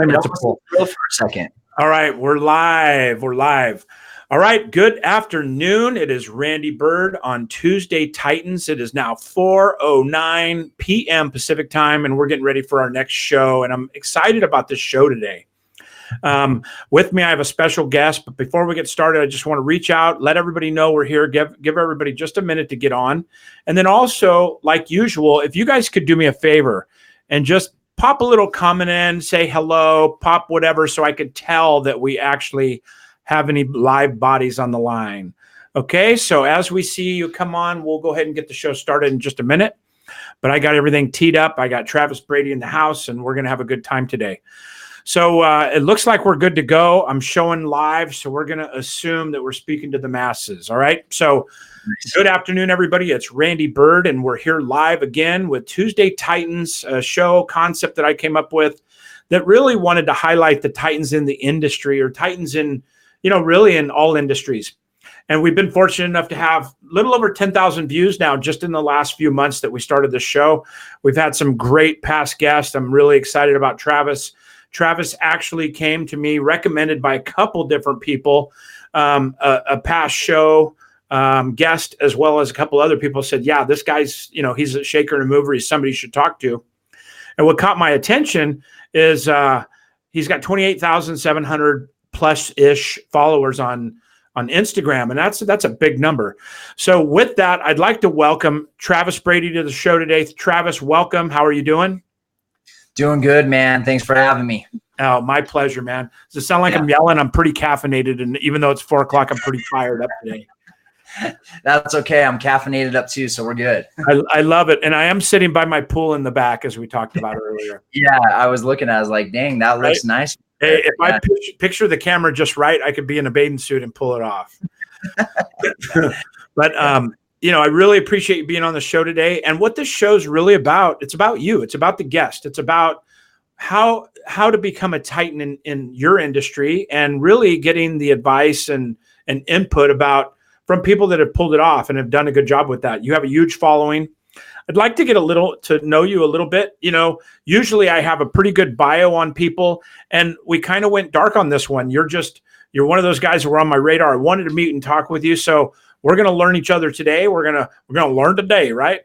It It's a almost pull. didn't go for a second. All right, we're live. We're live. All right, good afternoon. It is Randy Byrd on Tuesday Titans. It is now 4:09 p.m. Pacific time, and we're getting ready for our next show. And I'm excited about this show today. With me, I have a special guest. But before we get started, I just want to reach out, let everybody know we're here, give everybody just a minute to get on. And then also, like usual, if you guys could do me a favor and just pop a little comment in, say hello, pop whatever, so I could tell that we actually have any live bodies on the line. Okay, so as we see you come on, we'll go ahead and get the show started in just a minute. But I got everything teed up. I got Travis Brady in the house, and we're going to have a good time today. So it looks like we're good to go. I'm showing live, so we're going to assume that we're speaking to the masses. All right, so good afternoon, everybody. It's Randy Byrd, and we're here live again with Tuesday Titans, a show concept that I came up with that really wanted to highlight the Titans in the industry, or Titans in, really in all industries. And we've been fortunate enough to have a little over 10,000 views now just in the last few months that we started this show. We've had some great past guests. I'm really excited about Travis. Travis actually came to me recommended by a couple different people, a past show guest, as well as a couple other people said, yeah, this guy's, he's a shaker and a mover. He's somebody you should talk to. And what caught my attention is he's got 28,700 plus ish followers on Instagram. And that's a big number. So with that, I'd like to welcome Travis Brady to the show today. Travis, welcome. How are you doing? Doing good, man. Thanks for having me. Oh, my pleasure, man. Does it sound like I'm yelling? I'm pretty caffeinated. And even though it's 4 o'clock, I'm pretty fired up today. That's okay. I'm caffeinated up too, so we're good. I love it. And I am sitting by my pool in the back, as we talked about earlier. Yeah, I was like, dang, that looks nice. Hey, if I picture the camera just right, I could be in a bathing suit and pull it off. But, I really appreciate you being on the show today. And what this show is really about, it's about you. It's about the guest. It's about how to become a Titan in your industry, and really getting the advice and input from people that have pulled it off and have done a good job with that. You have a huge following. I'd like to get to know you a little bit. Usually I have a pretty good bio on people, and we kind of went dark on this one. You're one of those guys who were on my radar. I wanted to meet and talk with you. So we're going to learn each other today. We're going to learn today. Right.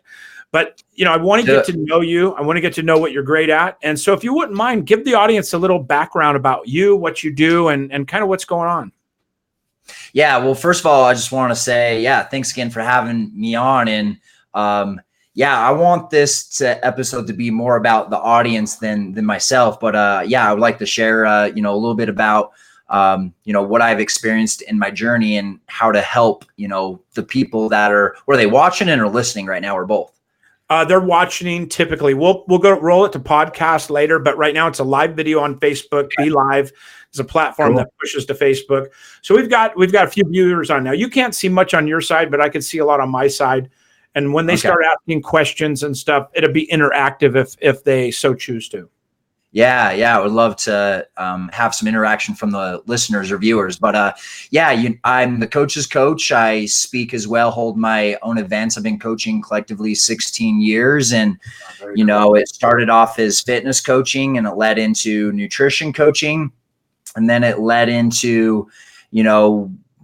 But, I want to get to know you. I want to get to know what you're great at. And so if you wouldn't mind, give the audience a little background about you, what you do, and kind of what's going on. Yeah. Well, first of all, I just want to say, thanks again for having me on. And, I want this episode to be more about the audience than myself. But, I would like to share, a little bit about, what I've experienced in my journey and how to help, the people that are they watching and or listening right now, or both? They're watching typically. We'll go roll it to podcast later, but right now it's a live video on Facebook. Be Live is a platform that pushes to Facebook. So we've got a few viewers on now. You can't see much on your side, but I can see a lot on my side. And when they start asking questions and stuff, it'll be interactive if they so choose to. Yeah, I would love to have some interaction from the listeners or viewers. But I'm the coach's coach. I speak as well, hold my own events. I've been coaching collectively 16 years. And, it started off as fitness coaching, and it led into nutrition coaching. And then it led into,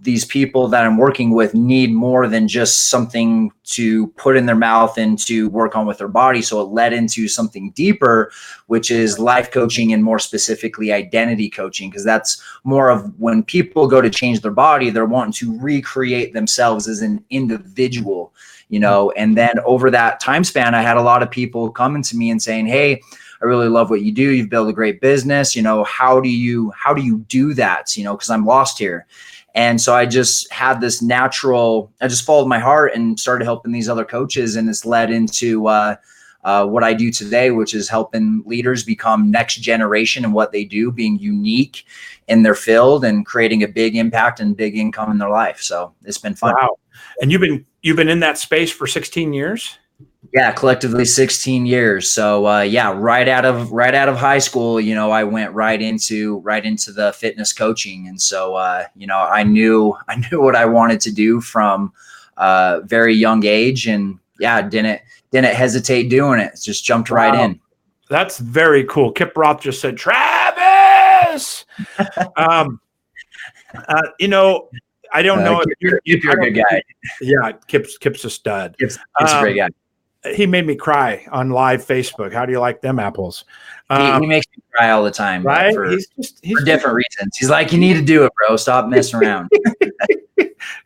these people that I'm working with need more than just something to put in their mouth and to work on with their body. So it led into something deeper, which is life coaching, and more specifically identity coaching, because that's more of when people go to change their body, they're wanting to recreate themselves as an individual, and then over that time span, I had a lot of people coming to me and saying, hey, I really love what you do. You've built a great business. How do you do that? Because I'm lost here. And so I just had this I just followed my heart and started helping these other coaches. And it's led into what I do today, which is helping leaders become next generation in what they do, being unique in their field and creating a big impact and big income in their life. So it's been fun. Wow. And you've been in that space for 16 years? Yeah, collectively 16 years. So right out of high school, I went right into the fitness coaching. And so I knew what I wanted to do from a very young age, and didn't hesitate doing it. Just jumped right in. That's very cool. Kip Roth just said, Travis. yes. You know, I don't know if you're a good guy. Yeah, Kip's a stud. Kip's a great guy. He made me cry on live Facebook. How do you like them apples? He makes me cry all the time, right? For He's different reasons. He's like, you need to do it, bro. Stop messing around.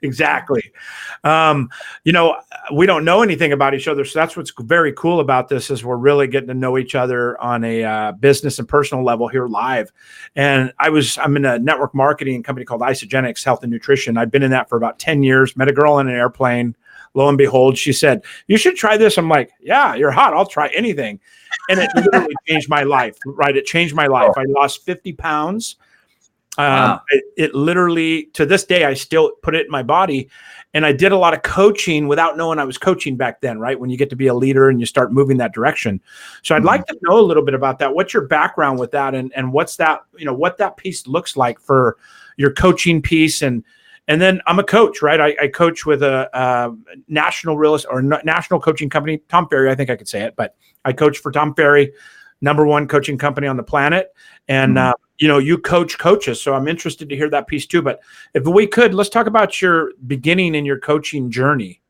Exactly. You know, we don't know anything about each other, so that's what's very cool about this is we're really getting to know each other on a business and personal level here live. And I'm in a network marketing company called Isogenics Health and Nutrition. I've been in that for about 10 years. Met a girl on an airplane. Lo and behold, she said, "You should try this." I'm like, "Yeah, you're hot. I'll try anything." And it literally changed my life, right? It changed my life. I lost 50 pounds. Wow. It literally, to this day, I still put it in my body. And I did a lot of coaching without knowing I was coaching back then, right? When you get to be a leader and you start moving that direction. So I'd like to know a little bit about that. What's your background with that? And what's that, you know, what that piece looks like for your coaching piece. And then I'm a coach, right? I coach with a national national coaching company, Tom Ferry. I think I could say it, but I coach for Tom Ferry, #1 coaching company on the planet. And, you know, you coach coaches. So I'm interested to hear that piece too. But if we could, let's talk about your beginning in your coaching journey.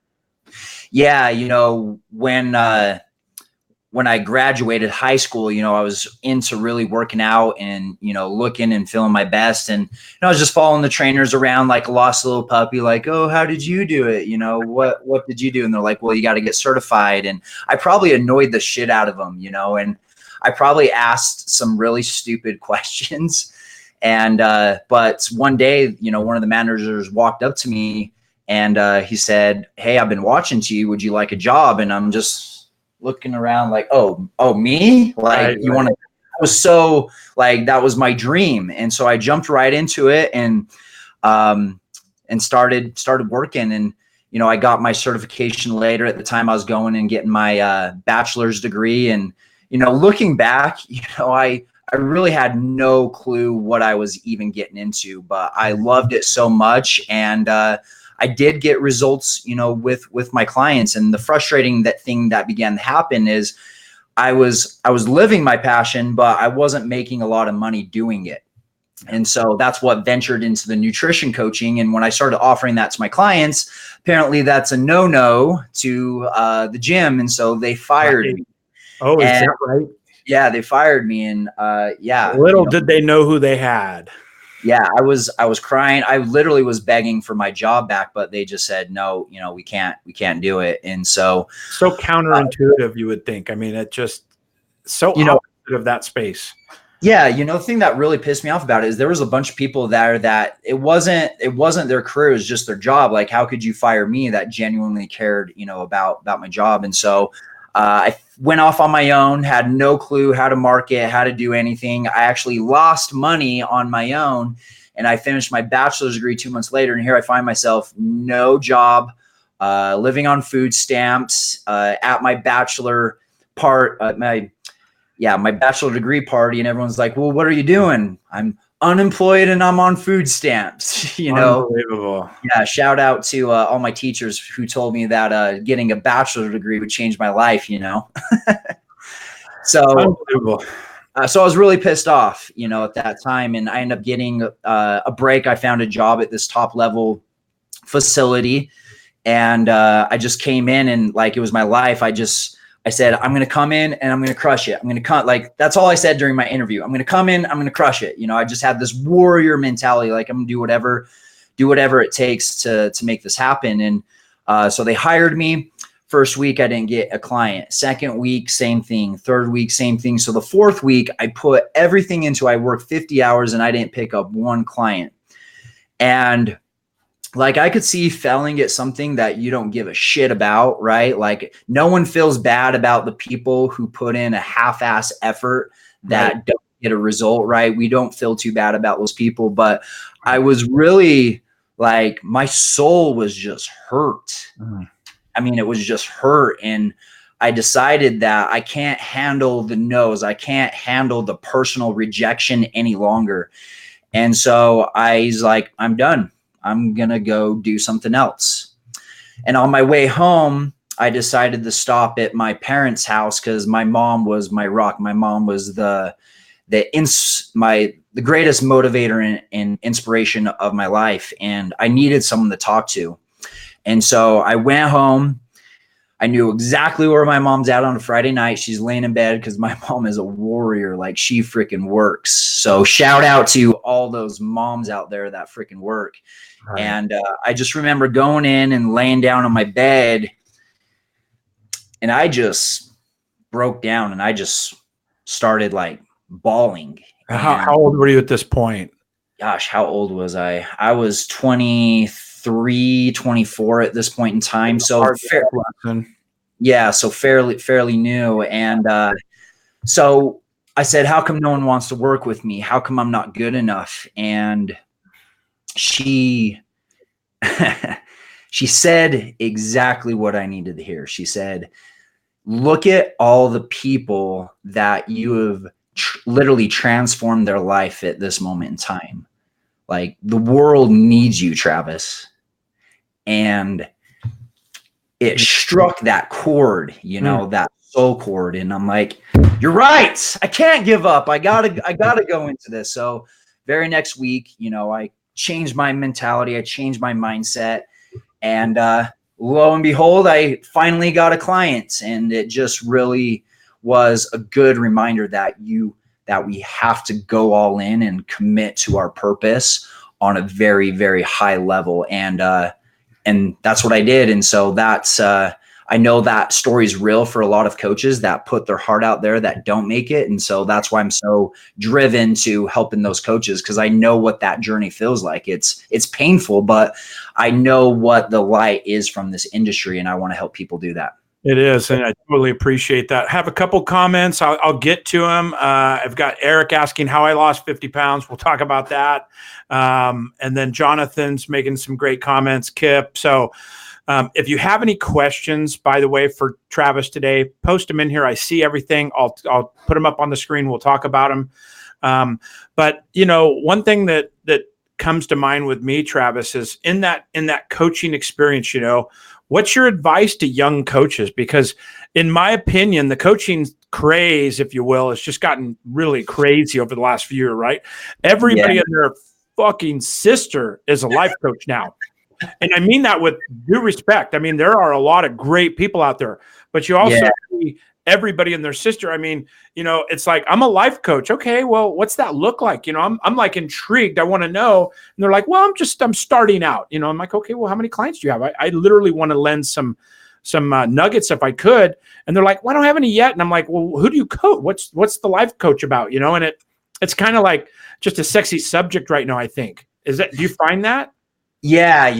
Yeah. You know, when I graduated high school, you know, I was into really working out and, you know, looking and feeling my best. And you know, I was just following the trainers around like a lost little puppy, like, "Oh, how did you do it? You know, what did you do?" And they're like, "Well, you got to get certified." And I probably annoyed the shit out of them, you know, and I probably asked some really stupid questions. And, but one day, you know, one of the managers walked up to me and he said, "Hey, I've been watching you. Would you like a job?" And I'm just looking around like, oh, me? Like, you want to, I was so like, that was my dream. And so I jumped right into it and started working. And, you know, I got my certification later. At the time I was going and getting my bachelor's degree. And, you know, looking back, you know, I really had no clue what I was even getting into, but I loved it so much. And, I did get results, you know, with my clients. And the frustrating thing that began to happen is I was living my passion, but I wasn't making a lot of money doing it. And so that's what ventured into the nutrition coaching. And when I started offering that to my clients, apparently that's a no-no to the gym. And so they fired me. Oh, is that right? Yeah, they fired me. And yeah. Little did they know who they had. Yeah, I was crying. I literally was begging for my job back, but they just said, "No, you know, we can't do it." And so counterintuitive, you would think. I mean, it just so, you know, of that space. Yeah, you know, the thing that really pissed me off about it is there was a bunch of people there that it wasn't their career, it was just their job. Like, how could you fire me that genuinely cared, you know, about my job? And so I went off on my own, had no clue how to market, how to do anything. I actually lost money on my own, and I finished my bachelor's degree 2 months later. And here I find myself, no job, living on food stamps, at my bachelor my bachelor degree party. And everyone's like, "Well, what are you doing?" "I'm unemployed and I'm on food stamps." You know, unbelievable. Yeah. Shout out to all my teachers who told me that getting a bachelor degree would change my life, you know? So, so I was really pissed off, you know, at that time. And I ended up getting a break. I found a job at this top level facility. And I just came in and like, it was my life. I said, "I'm going to come in and I'm going to crush it. I'm going to come," like, that's all I said during my interview. "I'm going to come in, I'm going to crush it." You know, I just had this warrior mentality. Like, I'm going to do whatever it takes to make this happen. And so they hired me. First week, I didn't get a client. Second week, same thing. Third week, same thing. So the fourth week, I put everything into, I worked 50 hours and I didn't pick up one client. And like, I could see failing at something that you don't give a shit about, right? Like, no one feels bad about the people who put in a half-ass effort that don't get a result, right? We don't feel too bad about those people. But I was really like, my soul was just hurt. I mean, it was just hurt. And I decided that I can't handle the no's. I can't handle the personal rejection any longer. And so I was like, I'm done. I'm going to go do something else. And on my way home, I decided to stop at my parents' house because my mom was my rock. My mom was my the greatest motivator and inspiration of my life. And I needed someone to talk to. And so I went home. I knew exactly where my mom's at on a Friday night. She's laying in bed because my mom is a warrior. Like, she freaking works. So shout out to all those moms out there that freaking work. Right. And I just remember going in and laying down on my bed, and I just broke down and I just started like bawling. How old were you at this point? Gosh, how old was I? I was 23, 24 at this point in time. So so fairly new. And so I said, how come no one wants to work with me? How come I'm not good enough? And she she said exactly what I needed to hear. She said, look at all the people that you have literally transformed their life at this moment in time. Like, the world needs you, Travis. And it struck that chord, that soul chord. And I'm like, you're right. I can't give up. I gotta go into this. So very next week, I changed my mentality. I changed my mindset, and lo and behold, I finally got a client. And it just really was a good reminder that we have to go all in and commit to our purpose on a very, very high level. And that's what I did. And so that's, I know that story is real for a lot of coaches that put their heart out there that don't make it. And so that's why I'm so driven to helping those coaches, because I know what that journey feels like. It's painful, but I know what the light is from this industry, and I want to help people do that. It is, and I totally appreciate that. Have a couple comments. I'll get to them. I've got Eric asking how I lost 50 pounds. We'll talk about that. And then Jonathan's making some great comments, Kip. So if you have any questions, by the way, for Travis today, post them in here. I see everything. I'll put them up on the screen. We'll talk about them. But, one thing that comes to mind with me, Travis, is in that coaching experience, what's your advice to young coaches? Because in my opinion, the coaching craze, if you will, has just gotten really crazy over the last few years, right? Everybody and their fucking sister is a life coach now. And I mean that with due respect. I mean, there are a lot of great people out there, but you also see everybody and their sister. I mean, it's like, I'm a life coach. Okay, well, what's that look like? I'm like intrigued. I want to know. And they're like, well, I'm starting out. I'm like, okay, well, how many clients do you have? I literally want to lend some nuggets if I could. And they're like, well, I don't have any yet. And I'm like, well, who do you coach? What's the life coach about? And it's kind of like just a sexy subject right now, I think. Do you find that? Yeah,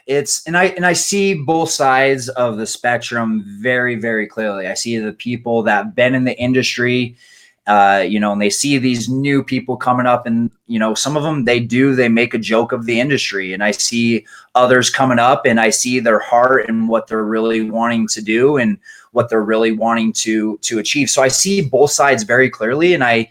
it's, and I see both sides of the spectrum very, very clearly. I see the people that have been in the industry, and they see these new people coming up, and, some of them, they make a joke of the industry. And I see others coming up, and I see their heart and what they're really wanting to do and what they're really wanting to achieve. So I see both sides very clearly. And I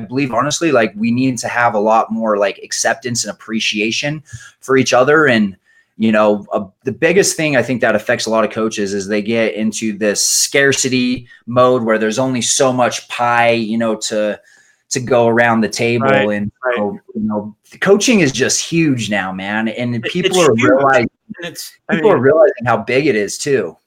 believe honestly, like, we need to have a lot more like acceptance and appreciation for each other. And, the biggest thing I think that affects a lot of coaches is they get into this scarcity mode where there's only so much pie, to go around the table. Right, and, coaching is just huge now, man. And people are realizing how big it is too.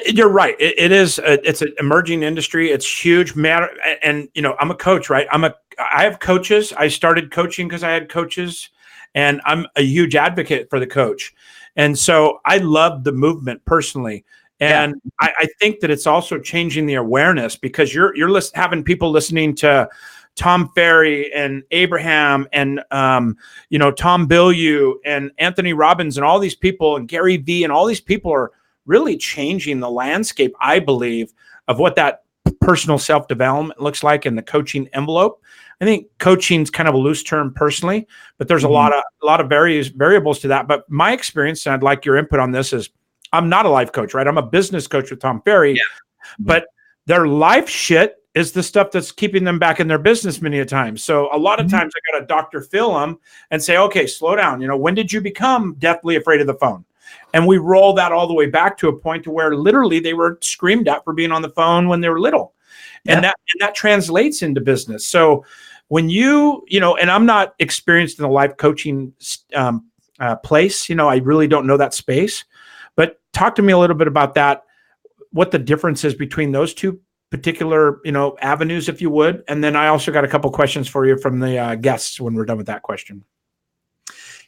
You're right. It is. It's an emerging industry. It's huge. And I'm a coach, right? I have coaches. I started coaching because I had coaches, and I'm a huge advocate for the coach. And so I love the movement personally. And I think that it's also changing the awareness, because you're having people listening to Tom Ferry and Abraham and, Tom Bilyeu and Anthony Robbins and all these people, and Gary Vee, and all these people are really changing the landscape, I believe, of what that personal self-development looks like in the coaching envelope. I think coaching's kind of a loose term personally, but there's a lot of variables to that. But my experience, and I'd like your input on this, is I'm not a life coach, right? I'm a business coach with Tom Ferry, but their life shit is the stuff that's keeping them back in their business many a time. So a lot of times I got to Dr. Phil them and say, okay, slow down. When did you become deathly afraid of the phone? And we roll that all the way back to a point to where literally they were screamed at for being on the phone when they were little. and that translates into business. So when and I'm not experienced in the life coaching place, I really don't know that space, but talk to me a little bit about that, what the difference is between those two particular, avenues, if you would. And then I also got a couple questions for you from the guests when we're done with that question.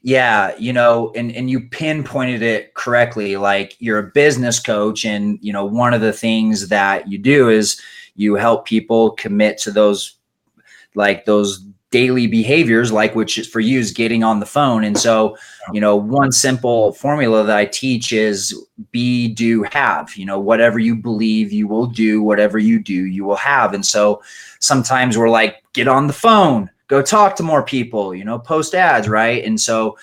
Yeah, and you pinpointed it correctly. Like, you're a business coach, and one of the things that you do is you help people commit to those daily behaviors, like, which is for you is getting on the phone. And so, one simple formula that I teach is be, do, have. Whatever you believe you will do, whatever you do, you will have. And so sometimes we're like, get on the phone, go talk to more people, post ads, right? And so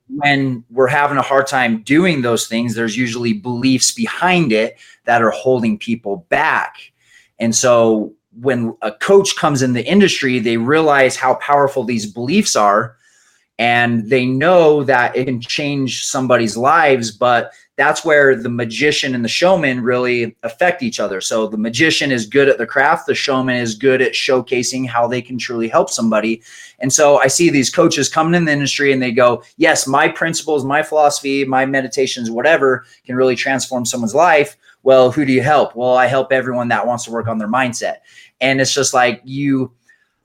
when we're having a hard time doing those things, there's usually beliefs behind it that are holding people back. And so when a coach comes in the industry, they realize how powerful these beliefs are, and they know that it can change somebody's lives. But that's where the magician and the showman really affect each other. So the magician is good at the craft. The showman is good at showcasing how they can truly help somebody. And so I see these coaches coming in the industry and they go, yes, my principles, my philosophy, my meditations, whatever can really transform someone's life. Well, who do you help? Well, I help everyone that wants to work on their mindset. And it's just like, you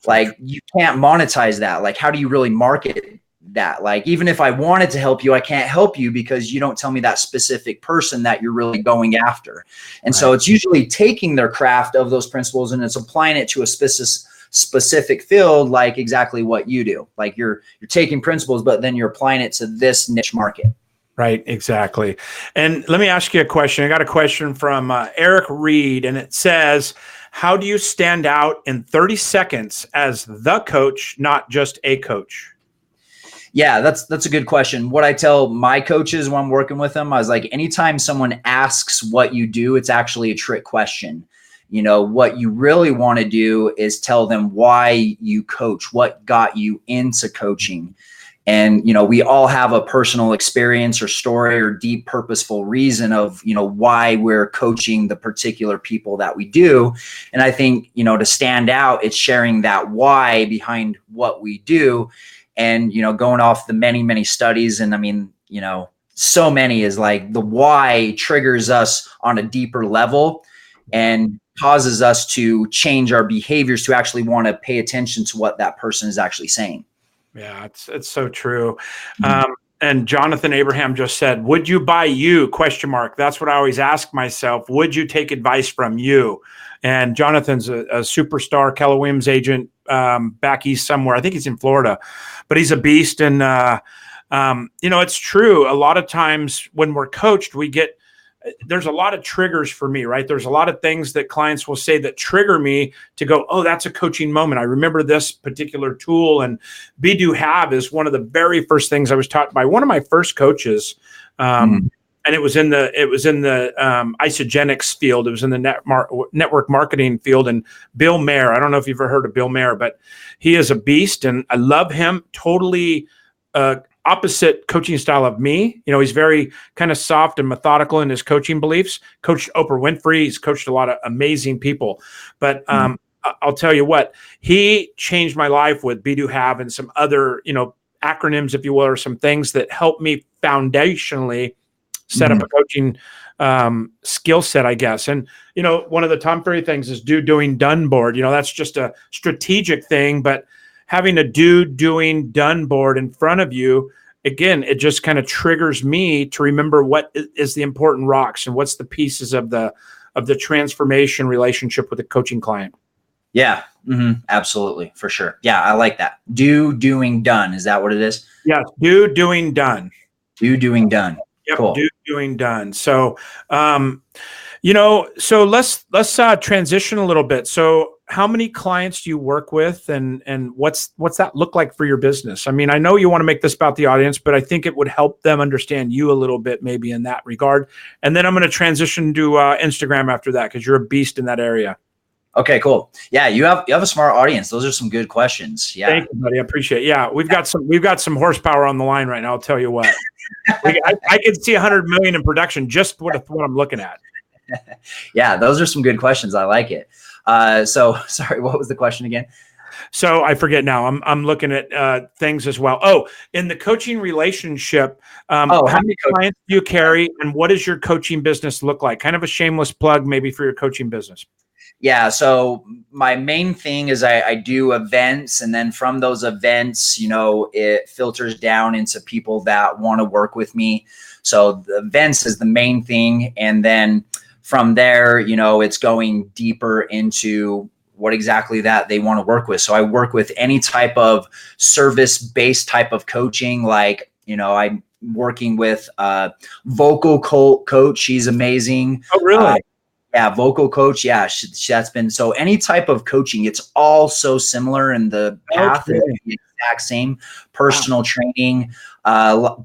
can't monetize that. Like, how do you really market that? Like, even if I wanted to help you, I can't help you because you don't tell me that specific person that you're really going after. And so it's usually taking their craft of those principles and it's applying it to a specific field, like exactly what you do. Like, you're taking principles, but then you're applying it to this niche market. Right, exactly. And let me ask you a question. I got a question from Eric Reed, and it says, how do you stand out in 30 seconds as the coach, not just a coach? Yeah, that's a good question. What I tell my coaches when I'm working with them, I was like, anytime someone asks what you do, it's actually a trick question. What you really want to do is tell them why you coach, what got you into coaching. And, we all have a personal experience or story or deep purposeful reason of, why we're coaching the particular people that we do. And I think, to stand out, it's sharing that why behind what we do. And, going off the many, many studies, and I mean, so many, is like the why triggers us on a deeper level and causes us to change our behaviors to actually want to pay attention to what that person is actually saying. Yeah, it's so true. And Jonathan Abraham just said, would you buy you? ? That's what I always ask myself. Would you take advice from you? And Jonathan's a superstar Keller Williams agent back east somewhere. I think he's in Florida, but he's a beast. And, it's true. A lot of times when we're coached, there's a lot of triggers for me, right? There's a lot of things that clients will say that trigger me to go, oh, that's a coaching moment. I remember this particular tool. And be, do, have is one of the very first things I was taught by one of my first coaches. And it was in the isogenics field. It was in the network marketing field. And Bill Mayer, I don't know if you've ever heard of Bill Mayer, but he is a beast and I love him. Totally opposite coaching style of me. He's very kind of soft and methodical in his coaching beliefs. Coached Oprah Winfrey. He's coached a lot of amazing people. But I'll tell you what, he changed my life with be, do, have, and some other, acronyms, if you will, or some things that helped me foundationally set up a coaching skill set, I guess. And, one of the Tom Ferry things is do, doing, done board. That's just a strategic thing, but having a do, doing, done board in front of you, again, it just kind of triggers me to remember what is the important rocks and what's the pieces of the transformation relationship with a coaching client. Yeah, absolutely, for sure. Yeah, I like that. Do, doing, done. Is that what it is? Yeah, do, doing, done. Do, doing, done. Yep, cool. Do, doing, done. So, so let's transition a little bit. So, how many clients do you work with, and what's that look like for your business? I mean, I know you want to make this about the audience, but I think it would help them understand you a little bit, maybe in that regard. And then I'm going to transition to Instagram after that because you're a beast in that area. Okay, cool. Yeah, you have a smart audience. Those are some good questions. Yeah, thank you, buddy. I appreciate it. Yeah, we've got some horsepower on the line right now. I'll tell you what, I can see 100 million in production just what I'm looking at. Yeah, those are some good questions. I like it. So sorry, what was the question again? So I forget now. I'm looking at things as well. Oh, in the coaching relationship, how many clients do you carry, and what does your coaching business look like? Kind of a shameless plug, maybe, for your coaching business. Yeah. So my main thing is I do events, and then from those events, it filters down into people that want to work with me. So the events is the main thing. And then from there, it's going deeper into what exactly that they want to work with. So I work with any type of service-based type of coaching. Like, I'm working with vocal coach. She's amazing. Oh, really? Yeah, vocal coach. Yeah, that's been so any type of coaching. It's all so similar, and the path is the exact same. Personal training,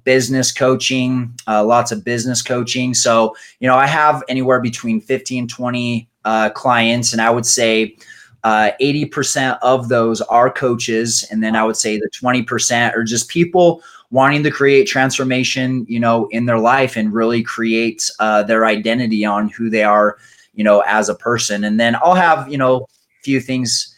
business coaching, lots of business coaching. So, I have anywhere between 50 and 20 clients, and I would say 80% of those are coaches. And then I would say the 20% are just people wanting to create transformation, in their life and really create their identity on who they are, as a person. And then I'll have, a few things,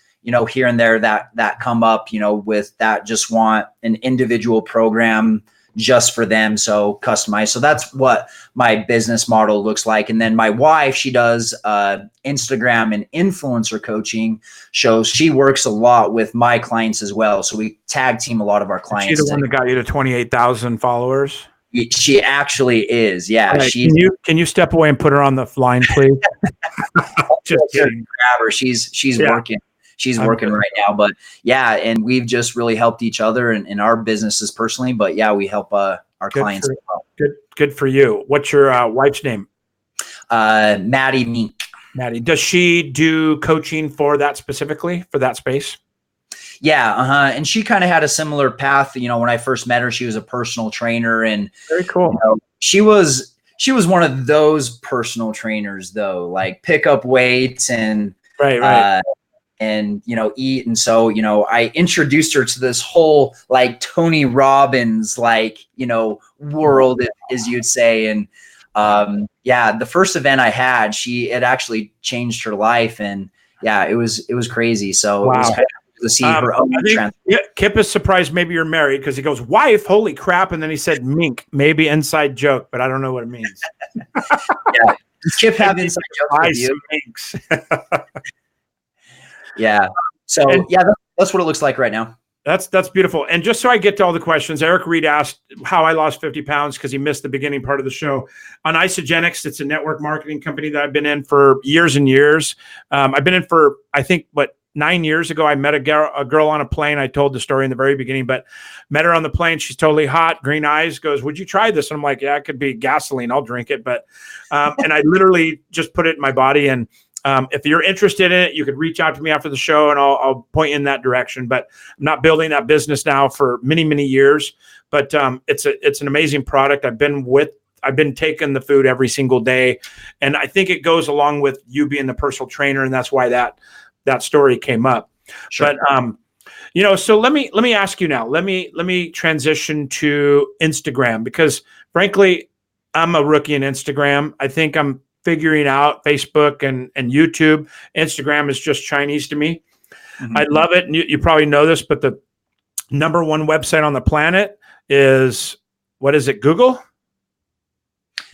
here and there that come up, with that just want an individual program just for them. So customized. So that's what my business model looks like. And then my wife, she does Instagram and influencer coaching shows. She works a lot with my clients as well. So we tag team a lot of our clients. She's the one that got you to 28,000 followers? She actually is. Yeah. Right. Can you step away and put her on the line, please? Just kidding. Grab her. She's working. She's working right now, but yeah. And we've just really helped each other in our businesses personally, but yeah, we help our clients as well. Good for you. What's your wife's name? Maddie Mink. Maddie. Does she do coaching for that specifically, for that space? Yeah. And she kind of had a similar path. When I first met her, she was a personal trainer, and very cool. She was one of those personal trainers though, like pick up weights and right. And eat. And so I introduced her to this whole like Tony Robbins world, as you'd say. And the first event I had, it actually changed her life, and yeah, it was crazy. So It was kind of to see her own Kip is surprised maybe you're married, because he goes, wife, holy crap, and then he said mink, maybe inside joke, but I don't know what it means. Yeah, does Kip have inside jokes with you? Minks. Yeah. So that's what it looks like right now. That's beautiful. And just so I get to all the questions, Eric Reed asked how I lost 50 pounds because he missed the beginning part of the show. On Isogenics, it's a network marketing company that I've been in for years and years. I've been in for, I think, 9 years ago, I met a girl on a plane. I told the story in the very beginning, but met her on the plane. She's totally hot, green eyes, goes, would you try this? And I'm like, yeah, it could be gasoline. I'll drink it. But, and I literally just put it in my body. And if you're interested in it, you could reach out to me after the show and I'll point you in that direction. But I'm not building that business now for many, many years, but it's an amazing product. I've been taking the food every single day. And I think it goes along with you being the personal trainer. And that's why that story came up. Sure. But, so let me ask you now, let me transition to Instagram, because frankly, I'm a rookie in Instagram. I think I'm figuring out Facebook and YouTube. Instagram is just Chinese to me. Mm-hmm. I love it. And you probably know this, but the number one website on the planet is, what is it? Google.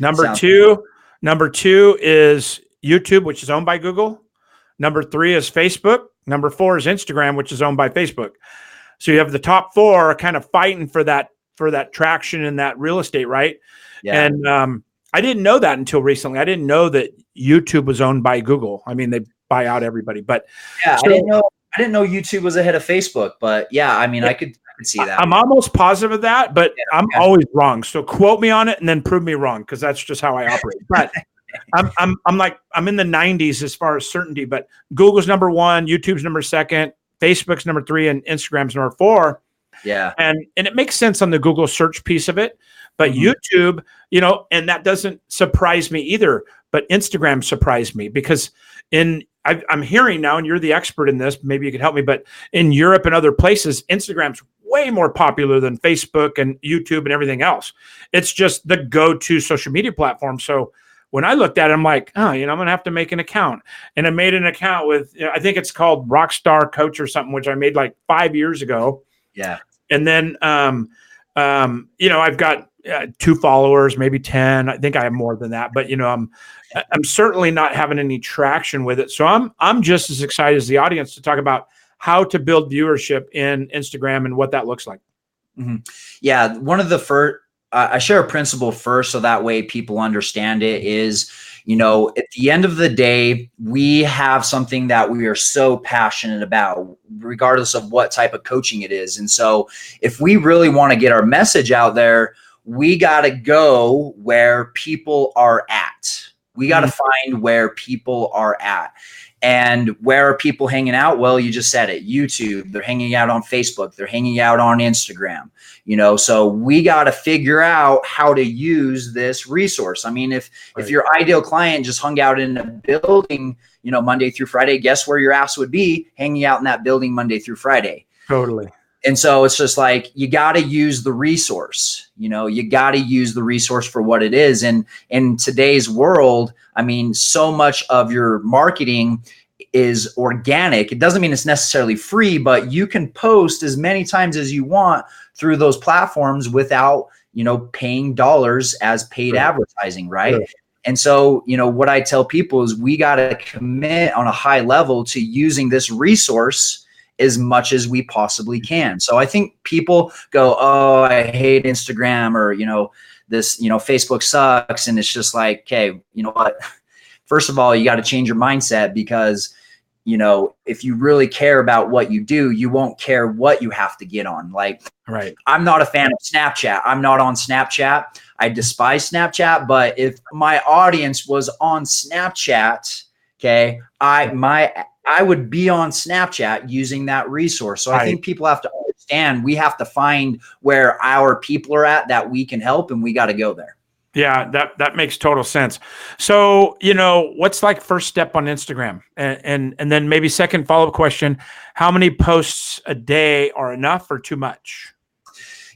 Number two is YouTube, which is owned by Google. Number 3 is Facebook. Number 4 is Instagram, which is owned by Facebook. So you have the top 4 kind of fighting for that traction in that real estate, right? Yeah. And I didn't know that until recently. I didn't know that YouTube was owned by Google. I mean, they buy out everybody, but yeah, so, I didn't know YouTube was ahead of Facebook. But yeah, I mean, I could see that. I'm almost positive of that, but I'm always wrong. So quote me on it and then prove me wrong, because that's just how I operate. But I'm in the 90s as far as certainty, but Google's number 1, YouTube's number 2, Facebook's number 3, and Instagram's number 4. Yeah. And it makes sense on the Google search piece of it, but YouTube, and that doesn't surprise me either, but Instagram surprised me, because I'm hearing now, and you're the expert in this, maybe you could help me, but in Europe and other places, Instagram's way more popular than Facebook and YouTube and everything else. It's just the go-to social media platform. So when I looked at it, I'm like, oh, I'm going to have to make an account. And I made an account with, I think it's called Rockstar Coach or something, which I made like 5 years ago. Yeah. And then, I've got 2 followers, maybe 10. I think I have more than that, but I'm certainly not having any traction with it. So I'm just as excited as the audience to talk about how to build viewership in Instagram and what that looks like. Mm-hmm. Yeah. One of the first, I share a principle first, so that way people understand it is, at the end of the day, we have something that we are so passionate about, regardless of what type of coaching it is. And so if we really want to get our message out there, we got to go where people are at. We got to find where people are at. And where are people hanging out? Well, you just said it, YouTube. They're hanging out on Facebook. They're hanging out on Instagram. So we got to figure out how to use this resource. I mean, if your ideal client just hung out in a building, Monday through Friday, guess where your ass would be? Hanging out in that building Monday through Friday. Totally. And so it's just like, you got to use the resource, you got to use the resource for what it is. And in today's world, I mean, so much of your marketing is organic. It doesn't mean it's necessarily free, but you can post as many times as you want through those platforms without, paying dollars as paid advertising. Right. And so, what I tell people is we got to commit on a high level to using this resource as much as we possibly can. So I think people go, oh, I hate Instagram, or, this, Facebook sucks. And it's just like, okay, you know what? First of all, you got to change your mindset, because, if you really care about what you do, you won't care what you have to get on. Like, right. I'm not a fan of Snapchat. I'm not on Snapchat. I despise Snapchat. But if my audience was on Snapchat, okay, I would be on Snapchat using that resource. So I think people have to understand, we have to find where our people are at that we can help, and we got to go there. Yeah, that makes total sense. So, what's like first step on Instagram? And then maybe second follow-up question, how many posts a day are enough or too much?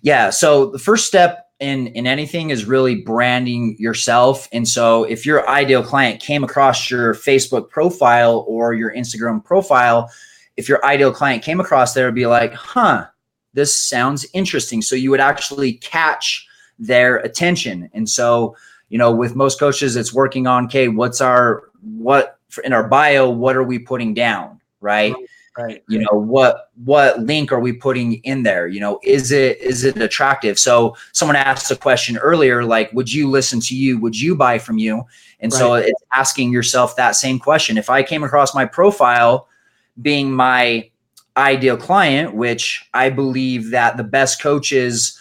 Yeah. So the first step in anything is really branding yourself. And so if your ideal client came across your Facebook profile or your Instagram profile, if your ideal client came across there, it'd be like, this sounds interesting. So you would actually catch their attention. And so, with most coaches, it's working on, okay, what in our bio, what are we putting down? Right. Right. What link are we putting in there? Is it attractive? So someone asked a question earlier, like, would you listen to you? Would you buy from you? And so it's asking yourself that same question. If I came across my profile being my ideal client, which I believe that the best coaches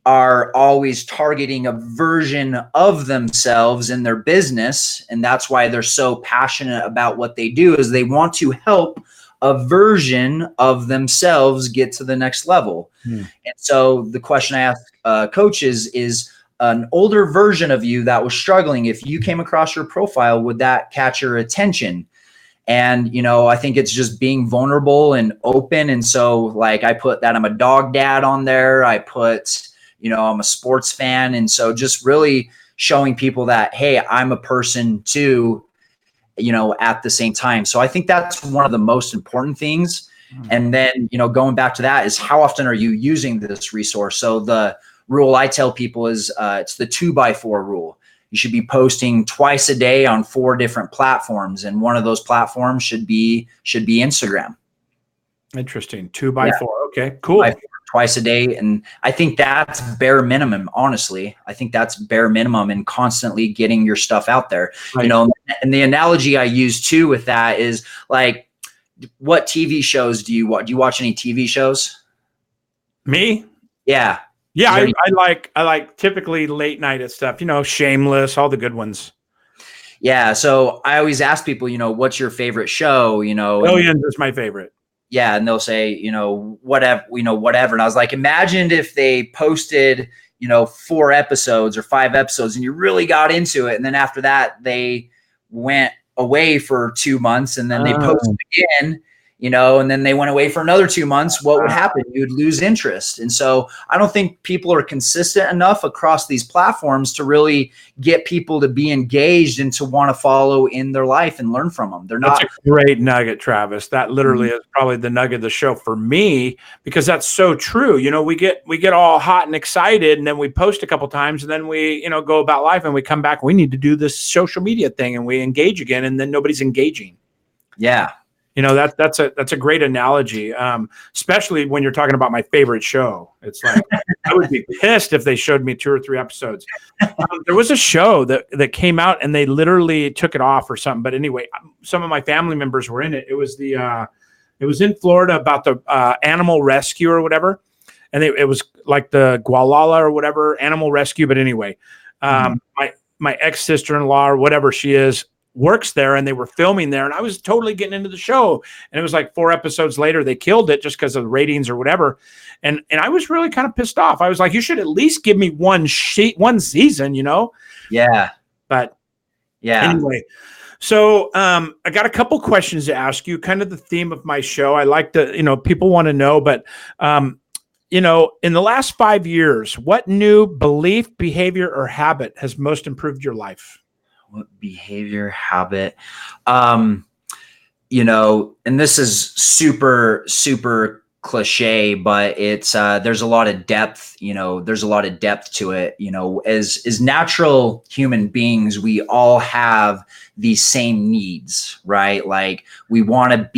are always targeting a version of themselves in their business. And that's why they're so passionate about what they do, is they want to help a version of themselves get to the next level. And so the question I ask coaches is, an older version of you that was struggling, if you came across your profile, would that catch your attention? And, I think it's just being vulnerable and open. And so, like, I put that I'm a dog dad on there. I put, I'm a sports fan. And so just really showing people that, hey, I'm a person too, at the same time. So I think that's one of the most important things. And then, going back to that is, how often are you using this resource? So the rule I tell people is it's the 2x4 rule. You should be posting twice a day on 4 different platforms. And one of those platforms should be Instagram. Interesting. 2x4. Okay, cool. Twice a day. And I think that's bare minimum, honestly. I think that's bare minimum, and constantly getting your stuff out there. Right. And the analogy I use too with that is, like, what TV shows do you watch? Do you watch any TV shows? Me? Yeah. Yeah, I like typically late night stuff, Shameless, all the good ones. Yeah. So I always ask people, what's your favorite show? Billions is my favorite. Yeah. And they'll say, whatever. And I was like, imagine if they posted, 4 episodes or 5 episodes, and you really got into it. And then after that, they went away for 2 months, and then they posted again, and then they went away for another 2 months, what would happen? You'd lose interest. And so I don't think people are consistent enough across these platforms to really get people to be engaged and to want to follow in their life and learn from them. That's a great nugget, Travis. That literally is probably the nugget of the show for me, because that's so true. We get all hot and excited, and then we post a couple times, and then we, go about life, and we come back. We need to do this social media thing, and we engage again, and then nobody's engaging. Yeah. That's a great analogy, especially when you're talking about my favorite show. It's like I would be pissed if they showed me 2 or 3 episodes. There was a show that came out and they literally took it off or something. But anyway, some of my family members were in it. It was in Florida about the animal rescue or whatever, and it was like the Gualala or whatever animal rescue. But anyway, my ex-sister-in-law or whatever she is works there, and they were filming there, and I was totally getting into the show, and it was like 4 episodes later they killed it just because of the ratings or whatever, and I was really kind of pissed off. I was like, you should at least give me one season, Yeah. But yeah. Anyway, so I got a couple questions to ask you, kind of the theme of my show. I like to, people want to know, but in the last 5 years, what new belief, behavior, or habit has most improved your life? What behavior, habit, and this is super, super cliche, but it's, there's a lot of depth, there's a lot of depth to it, as natural human beings, we all have these same needs, right? Like we want to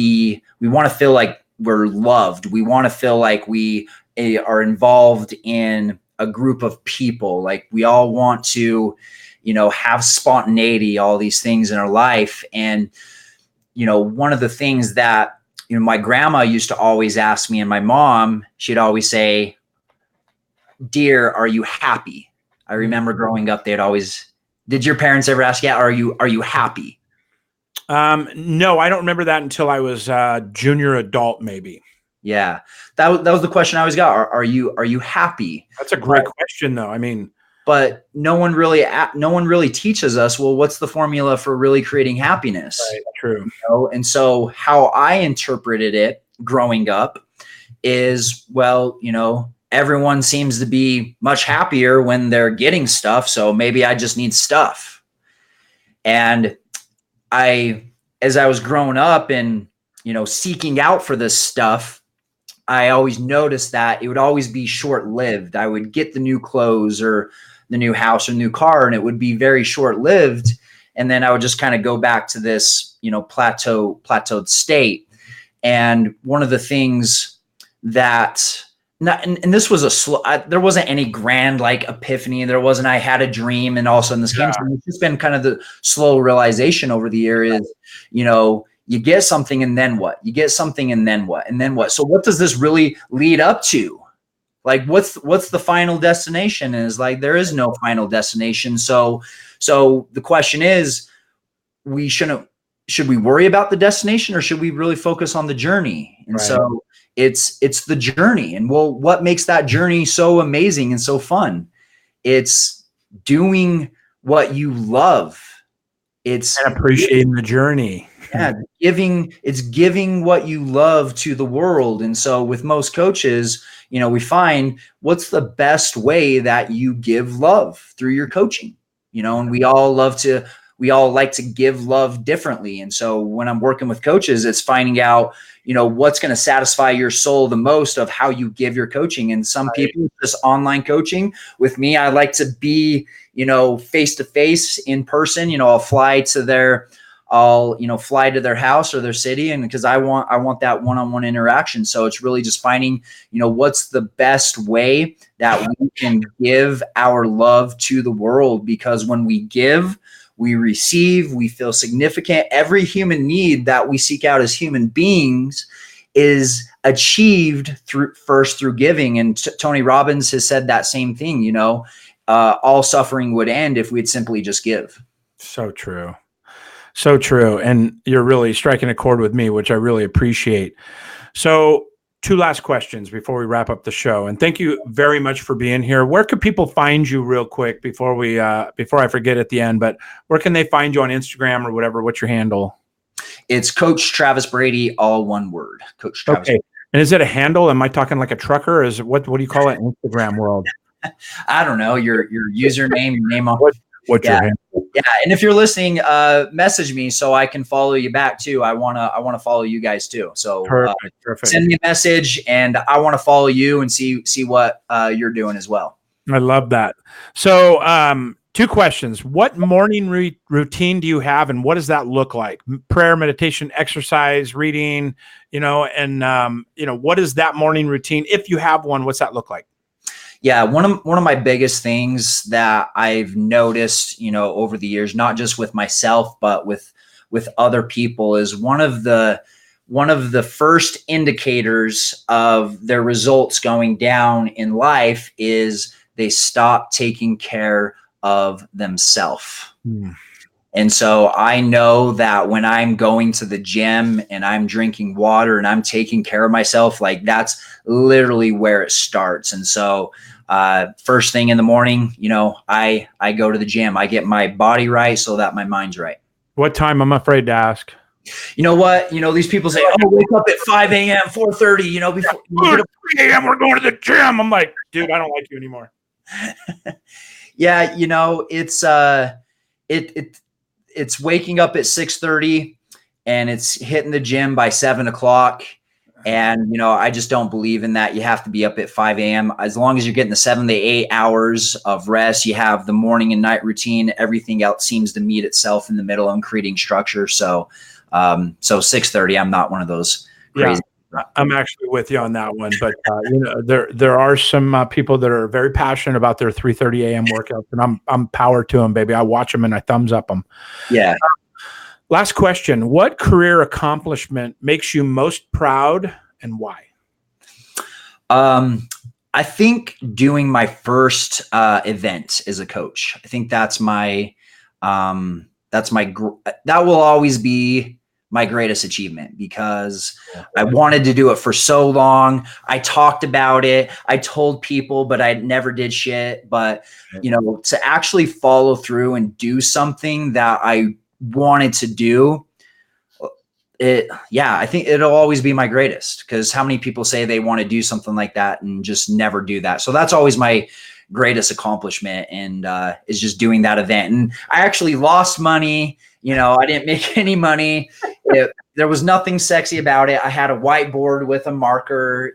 feel like we're loved. We want to feel like we are involved in a group of people. Like we all want to, have spontaneity, all these things in our life. And, one of the things that, my grandma used to always ask me, and my mom, she'd always say, "Dear, are you happy?" I remember growing up, did your parents ever ask, are you happy? No, I don't remember that until I was junior adult, maybe. Yeah. That was the question I always got. Are you happy? That's a great question though. I mean, but no one really teaches us, well, what's the formula for really creating happiness? Right, true. And so how I interpreted it growing up is, well, everyone seems to be much happier when they're getting stuff. So maybe I just need stuff. And as I was growing up and, seeking out for this stuff, I always noticed that it would always be short-lived. I would get the new clothes or the new house or new car, and it would be very short-lived. And then I would just kind of go back to this, plateaued state. And one of the things that, and this was there wasn't any grand like epiphany. There wasn't, I had a dream and all of a sudden this came to me. It's just been kind of the slow realization over the year is, you get something and then what? You get something and then what? And then what? So what does this really lead up to? Like what's the final destination? And it's like there is no final destination. So the question is, should we worry about the destination or should we really focus on the journey? And so it's the journey. And well, what makes that journey so amazing and so fun? It's doing what you love. It's appreciating the journey. Yeah, giving what you love to the world. And so with most coaches, we find what's the best way that you give love through your coaching, and we all like to give love differently. And so when I'm working with coaches, it's finding out, what's going to satisfy your soul the most of how you give your coaching. And some people, this online coaching. With me, I like to be, face to face in person. I'll fly to their house or their city. And because I want that one-on-one interaction. So it's really just finding, what's the best way that we can give our love to the world, because when we give, we receive, we feel significant. Every human need that we seek out as human beings is achieved through giving. And Tony Robbins has said that same thing, all suffering would end if we'd simply just give. So true. So true. And you're really striking a chord with me, which I really appreciate. So 2 last questions before we wrap up the show. And thank you very much for being here. Where could people find you real quick before I forget at the end, but where can they find you on Instagram or whatever? What's your handle? It's Coach Travis Brady, all one word. Coach Travis. Okay. And is it a handle? Am I talking like a trucker? Or is it what do you call it in Instagram world? I don't know your username, your name on. What's Yeah. your handle? Yeah, and if you're listening, message me so I can follow you back too. I wanna follow you guys too. So Perfect. send me a message, and I want to follow you and see what you're doing as well. I love that. So, 2 questions. What morning routine do you have, and what does that look like? Prayer, meditation, exercise, reading, and what is that morning routine? If you have one, what's that look like? Yeah, one of my biggest things that I've noticed, over the years, not just with myself, but with other people, is one of the first indicators of their results going down in life is they stop taking care of themselves. And so I know that when I'm going to the gym and I'm drinking water and I'm taking care of myself, like that's literally where it starts. And so first thing in the morning, I go to the gym. I get my body right so that my mind's right. What time? I'm afraid to ask. You know what? These people say, "Oh, wake up at 5 a.m., 4:30." Before you get up 3 a.m., we're going to the gym. I'm like, dude, I don't like you anymore. Yeah, it's waking up at 6:30 and it's hitting the gym by 7 o'clock. And, I just don't believe in that. You have to be up at 5 a.m. As long as you're getting the 7 to 8 hours of rest, you have the morning and night routine. Everything else seems to meet itself in the middle and creating structure. So 6:30, I'm not one of those crazy. Yeah, I'm actually with you on that one. But, there are some people that are very passionate about their 3:30 a.m. workouts, and I'm power to them, baby. I watch them and I thumbs up them. Yeah. Last question. What career accomplishment makes you most proud and why? I think doing my first event as a coach. I think that will always be my greatest achievement, because I wanted to do it for so long. I talked about it. I told people, but I never did shit. But, to actually follow through and do something that I wanted to do, I think it'll always be my greatest, because how many people say they want to do something like that and just never do that? So that's always my greatest accomplishment, and is just doing that event. And I actually lost money. I didn't make any money. There was nothing sexy about it. I had a whiteboard with a marker,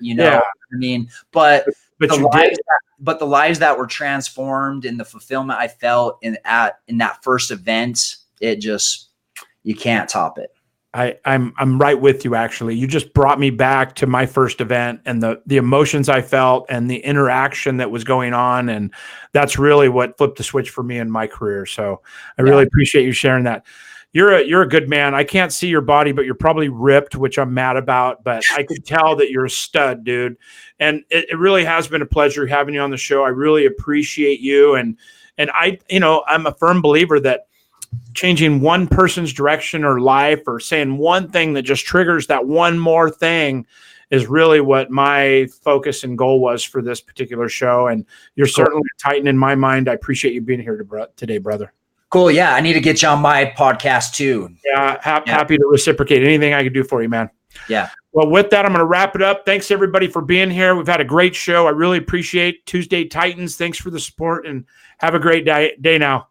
but the lives that were transformed and the fulfillment I felt in that first event, you can't top it. I'm right with you. Actually, you just brought me back to my first event and the emotions I felt and the interaction that was going on, and that's really what flipped the switch for me in my career. So I really appreciate you sharing that. You're a good man. I can't see your body, but you're probably ripped, which I'm mad about. But I could tell that you're a stud, dude. And it really has been a pleasure having you on the show. I really appreciate you, and I'm a firm believer that changing one person's direction or life, or saying one thing that just triggers that one more thing, is really what my focus and goal was for this particular show. And you're certainly a Titan in my mind. I appreciate you being here today, brother. Cool. Yeah. I need to get you on my podcast too. Yeah. Happy to reciprocate anything I can do for you, man. Yeah. Well, with that, I'm going to wrap it up. Thanks everybody for being here. We've had a great show. I really appreciate Tuesday Titans. Thanks for the support, and have a great day now.